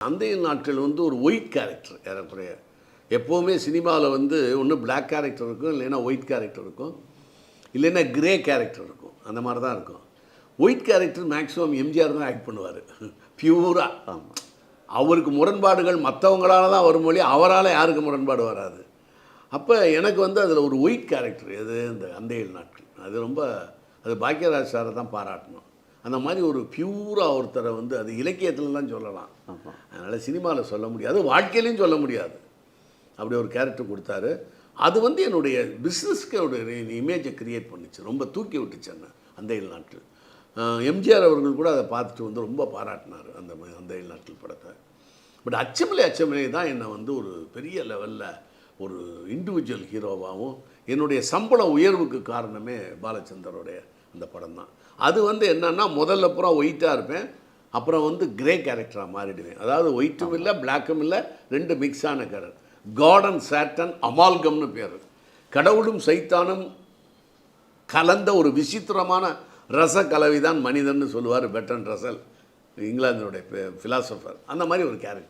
அந்தைய நாட்கள் வந்து ஒரு ஒயிட் கேரக்டர் ஏறக்குறைய. எப்போவுமே சினிமாவில் வந்து ஒன்று பிளாக் கேரக்டர் இருக்கும், இல்லைன்னா ஒயிட் கேரக்டர் இருக்கும், இல்லைன்னா கிரே கேரக்டர் இருக்கும். அந்த மாதிரி தான் இருக்கும். ஒயிட் கேரக்டர் மேக்ஸிமம் எம்ஜிஆர் தான் ஆக்ட் பண்ணுவார் பியூராக. அவருக்கு முரண்பாடுகள் மற்றவங்களால தான் வரும் மொழி, அவரால் யாருக்கு முரண்பாடு வராது. அப்போ எனக்கு வந்து அதில் ஒரு ஒயிட் கேரக்டர் எது இந்த அந்தைய நாட்கள், அது ரொம்ப அது பாக்யராஜ் சாரை தான் பாராட்டணும். அந்த மாதிரி ஒரு பியூராக ஒருத்தரை வந்து அது இலக்கியத்தில் தான் சொல்லலாம், அதனால் சினிமாவில் சொல்ல முடியாது, வாழ்க்கையிலையும் சொல்ல முடியாது. அப்படி ஒரு கேரக்டர் கொடுத்தாரு. அது வந்து என்னுடைய பிஸ்னஸ்க்கு ஒரு இமேஜை க்ரியேட் பண்ணிச்சு, ரொம்ப தூக்கி விட்டுச்சு என்ன அந்தைய நாட்கள். எம்ஜிஆர் அவர்கள் கூட அதை பார்த்துட்டு வந்து ரொம்ப பாராட்டினார் அந்த அந்தைய நாட்கள் படத்தை. பட் அச்சமில்லை தான் என்னை வந்து ஒரு பெரிய லெவலில் ஒரு இண்டிவிஜுவல் ஹீரோவாகவும், என்னுடைய சம்பள உயர்வுக்கு காரணமே பாலச்சந்தருடைய அந்த படம் தான். அது வந்து என்னன்னா, முதல்ல பூரா ஒயிட்டாக இருப்பேன், அப்புறம் வந்து கிரே கேரக்டராக மாறிடுவேன். அதாவது ஒயிட்டும் இல்லை பிளாக்கும் இல்லை, ரெண்டு மிக்ஸான கேரக்டர். காட் அண்ட் சாட்டன் அமால்கம்னு பேர். கடவுளும் சைத்தானும் கலந்த ஒரு விசித்திரமான ரச கலவை தான் மனிதன் சொல்லுவார் பெர்ட்ரண்ட் ரசல், இங்கிலாந்தினுடைய ஃபிலாசபர். அந்த மாதிரி ஒரு கேரக்டர்.